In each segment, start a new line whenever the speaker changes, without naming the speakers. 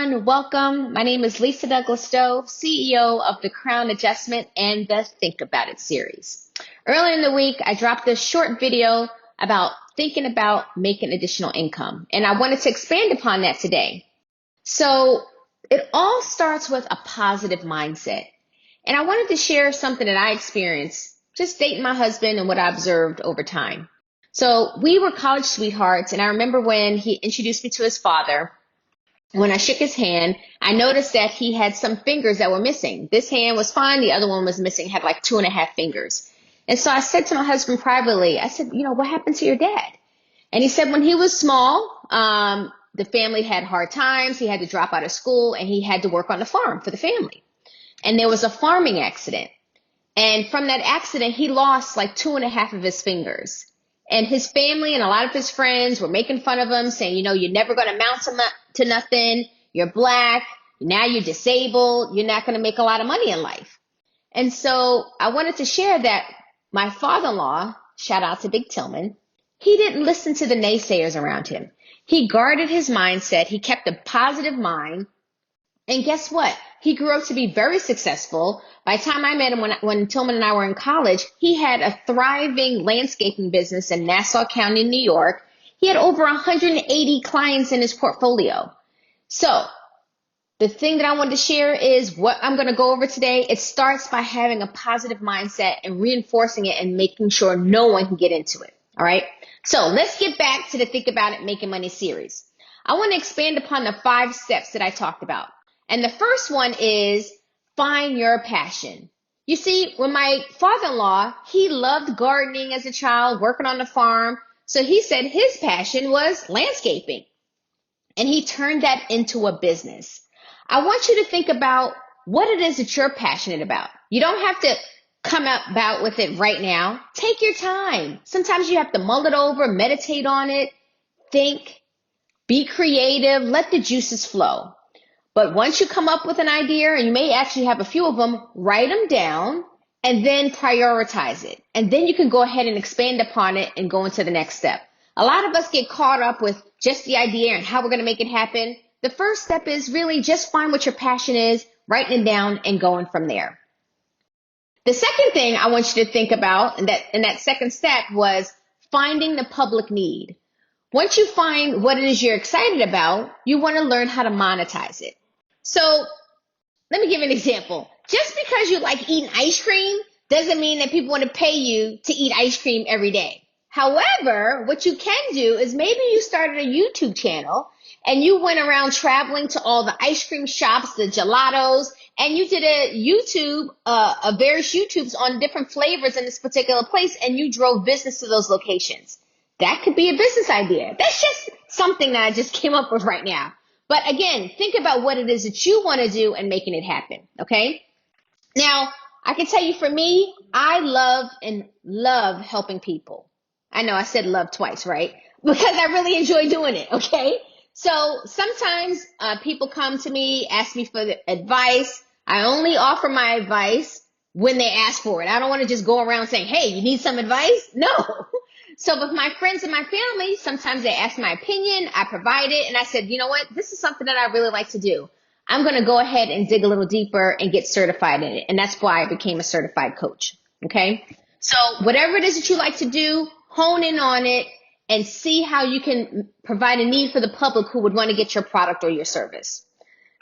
everyone. Welcome. My name is Lisa Douglass-Doe, CEO of the Crown Adjustment and the Think About It series. Earlier in the week, I dropped a short video about thinking about making additional income, and I wanted to expand upon that today. So it all starts with a positive mindset. And I wanted to share something that I experienced just dating my husband and what I observed over time. So we were college sweethearts, and I remember when he introduced me to his father. When I shook his hand, I noticed that he had some fingers that were missing. This hand was fine. The other one was missing, had like 2.5 fingers. And so I said to my husband privately, I said, what happened to your dad? And he said when he was small, the family had hard times. He had to drop out of school and he had to work on the farm for the family. And there was a farming accident. And from that accident, he lost like 2.5 of his fingers. And his family and a lot of his friends were making fun of him, saying, you're never going to amount to nothing. You're black. Now you're disabled. You're not going to make a lot of money in life. And so I wanted to share that my father-in-law, shout out to Big Tillman, he didn't listen to the naysayers around him. He guarded his mindset. He kept a positive mind. And guess what? He grew up to be very successful. By the time I met him, when Tillman and I were in college, he had a thriving landscaping business in Nassau County, New York. He had over 180 clients in his portfolio. So the thing that I wanted to share is what I'm going to go over today. It starts by having a positive mindset and reinforcing it and making sure no one can get into it. All right. So let's get back to the Think About It Making Money series. I want to expand upon the 5 steps that I talked about. And the first one is find your passion. You see, when my father-in-law, he loved gardening as a child, working on the farm. So he said his passion was landscaping. And he turned that into a business. I want you to think about what it is that you're passionate about. You don't have to come about with it right now. Take your time. Sometimes you have to mull it over, meditate on it, think, be creative, let the juices flow. But once you come up with an idea, and you may actually have a few of them, write them down and then prioritize it. And then you can go ahead and expand upon it and go into the next step. A lot of us get caught up with just the idea and how we're going to make it happen. The first step is really just find what your passion is, writing it down and going from there. The second thing I want you to think about in that second step was finding the public need. Once you find what it is you're excited about, you want to learn how to monetize it. So let me give you an example. Just because you like eating ice cream doesn't mean that people want to pay you to eat ice cream every day. However, what you can do is maybe you started a YouTube channel and you went around traveling to all the ice cream shops, the gelatos, and you did a various YouTubes on different flavors in this particular place, and you drove business to those locations. That could be a business idea. That's just something that I just came up with right now. But again, think about what it is that you want to do and making it happen, okay? Now, I can tell you for me, I love helping people. I know I said love twice, right? Because I really enjoy doing it, okay? So sometimes people come to me, ask me for advice. I only offer my advice when they ask for it. I don't want to just go around saying, hey, you need some advice? No. So with my friends and my family, sometimes they ask my opinion, I provide it, and I said, you know what, this is something that I really like to do. I'm going to go ahead and dig a little deeper and get certified in it, and that's why I became a certified coach, okay? So whatever it is that you like to do, hone in on it and see how you can provide a need for the public who would want to get your product or your service.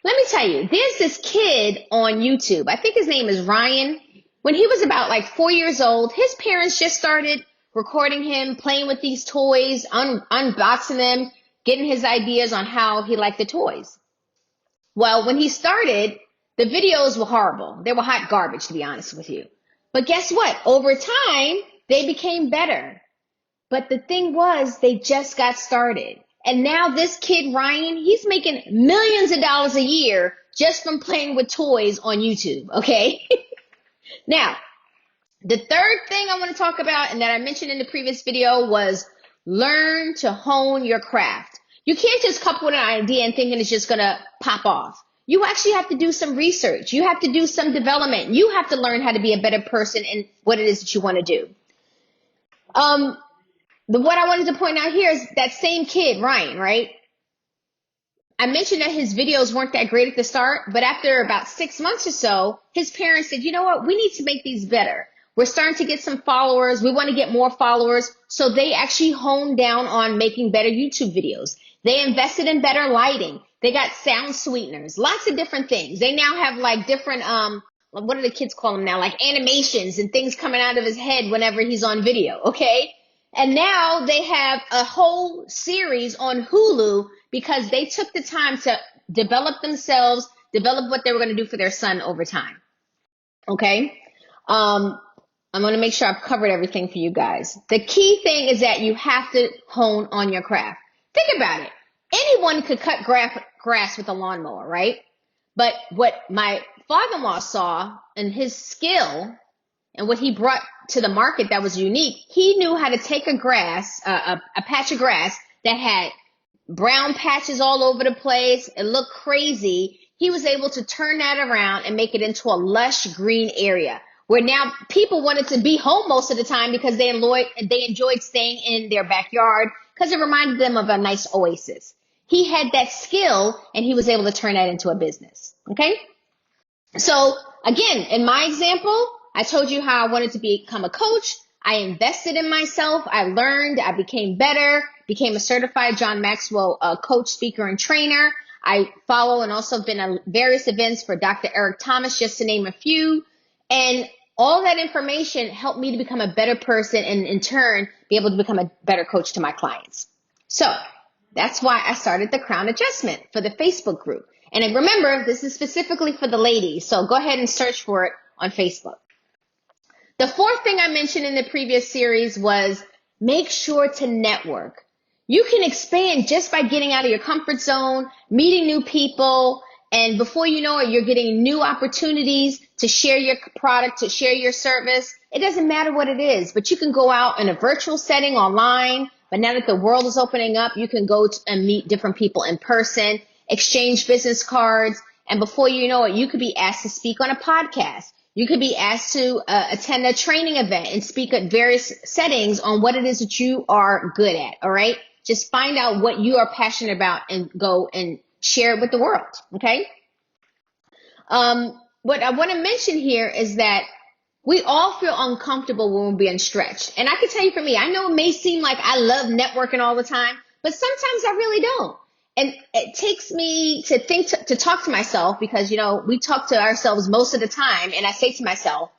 Let me tell you, there's this kid on YouTube, I think his name is Ryan. When he was about like 4 years old, his parents just started recording him playing with these toys, unboxing them, getting his ideas on how he liked the toys. Well, when he started, the videos were horrible. They were hot garbage, to be honest with you. But guess what? Over time, they became better. But the thing was, they just got started. And now this kid, Ryan, he's making millions of dollars a year just from playing with toys on YouTube, okay? Now, the third thing I want to talk about, and that I mentioned in the previous video, was learn to hone your craft. You can't just come up with an idea and thinking it's just going to pop off. You actually have to do some research. You have to do some development. You have to learn how to be a better person in what it is that you want to do. What I wanted to point out here is that same kid, Ryan, right? I mentioned that his videos weren't that great at the start, but after about 6 months or so, his parents said, you know what, we need to make these better. We're starting to get some followers. We want to get more followers. So they actually honed down on making better YouTube videos. They invested in better lighting. They got sound sweeteners, lots of different things. They now have like different, what do the kids call them now? Like animations and things coming out of his head whenever he's on video, okay? And now they have a whole series on Hulu because they took the time to develop themselves, develop what they were going to do for their son over time. Okay? I'm going to make sure I've covered everything for you guys. The key thing is that you have to hone on your craft. Think about it. Anyone could cut grass with a lawnmower, right? But what my father-in-law saw in his skill and what he brought to the market that was unique, he knew how to take a patch of grass that had brown patches all over the place. It looked crazy. He was able to turn that around and make it into a lush green area where now people wanted to be home most of the time because they enjoyed staying in their backyard because it reminded them of a nice oasis. He had that skill and he was able to turn that into a business. Okay? So again, in my example, I told you how I wanted to become a coach. I invested in myself. I learned. I became better, became a certified John Maxwell coach, speaker, and trainer. I follow and also been at various events for Dr. Eric Thomas, just to name a few. And all that information helped me to become a better person and in turn be able to become a better coach to my clients. So that's why I started the Crown Adjustment for the Facebook group. And remember, this is specifically for the ladies. So go ahead and search for it on Facebook. The fourth thing I mentioned in the previous series was make sure to network. You can expand just by getting out of your comfort zone, meeting new people, and before you know it, you're getting new opportunities to share your product, to share your service. It doesn't matter what it is, but you can go out in a virtual setting online. But now that the world is opening up, you can go and meet different people in person, exchange business cards, and before you know it, you could be asked to speak on a podcast. You could be asked to attend a training event and speak at various settings on what it is that you are good at, all right? Just find out what you are passionate about and go and share it with the world, okay? What I want to mention here is that we all feel uncomfortable when we're being stretched. And I can tell you for me, I know it may seem like I love networking all the time, but sometimes I really don't. And it takes me to think, to talk to myself because, you know, we talk to ourselves most of the time. And I say to myself,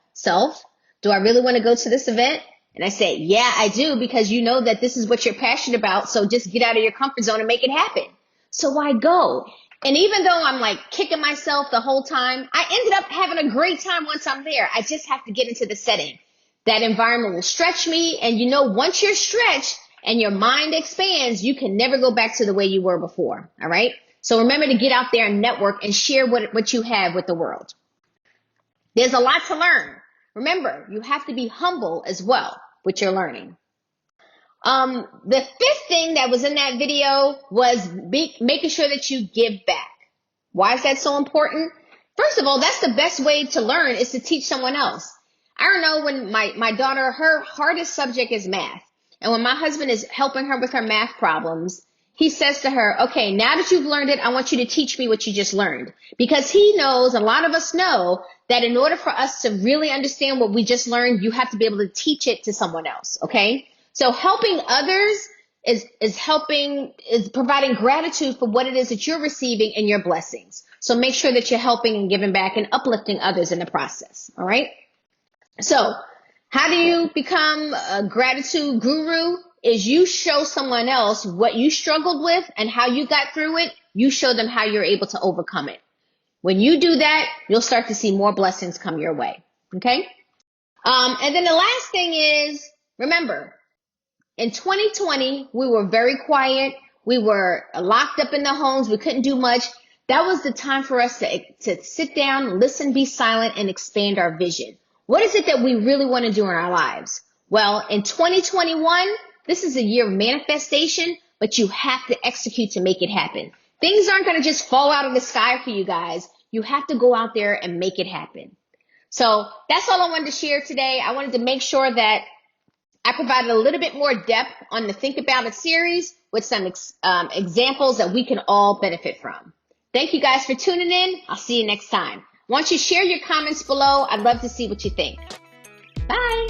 do I really want to go to this event? And I say, yeah, I do, because you know that this is what you're passionate about. So just get out of your comfort zone and make it happen. So I go. And even though I'm like kicking myself the whole time, I ended up having a great time once I'm there. I just have to get into the setting. That environment will stretch me. And you know, once you're stretched, and your mind expands, you can never go back to the way you were before, all right? So remember to get out there and network and share what you have with the world. There's a lot to learn. Remember, you have to be humble as well with your learning. The fifth thing that was in that video was making sure that you give back. Why is that so important? First of all, that's the best way to learn is to teach someone else. I don't know, when my daughter, her hardest subject is math. And when my husband is helping her with her math problems, he says to her, okay, now that you've learned it, I want you to teach me what you just learned. Because he knows, a lot of us know, that in order for us to really understand what we just learned, you have to be able to teach it to someone else, okay? So helping others is providing gratitude for what it is that you're receiving and your blessings. So make sure that you're helping and giving back and uplifting others in the process, all right? So how do you become a gratitude guru? Is you show someone else what you struggled with and how you got through it. You show them how you're able to overcome it. When you do that, you'll start to see more blessings come your way. Okay? And then the last thing is, remember, in 2020, we were very quiet. We were locked up in the homes. We couldn't do much. That was the time for us to sit down, listen, be silent, and expand our vision. What is it that we really want to do in our lives? Well, in 2021, this is a year of manifestation, but you have to execute to make it happen. Things aren't going to just fall out of the sky for you guys. You have to go out there and make it happen. So that's all I wanted to share today. I wanted to make sure that I I provided a little bit more depth on the Think About It series with some examples that we can all benefit from. Thank you guys for tuning in. I'll see you next time. Once you share your comments below, I'd love to see what you think. Bye.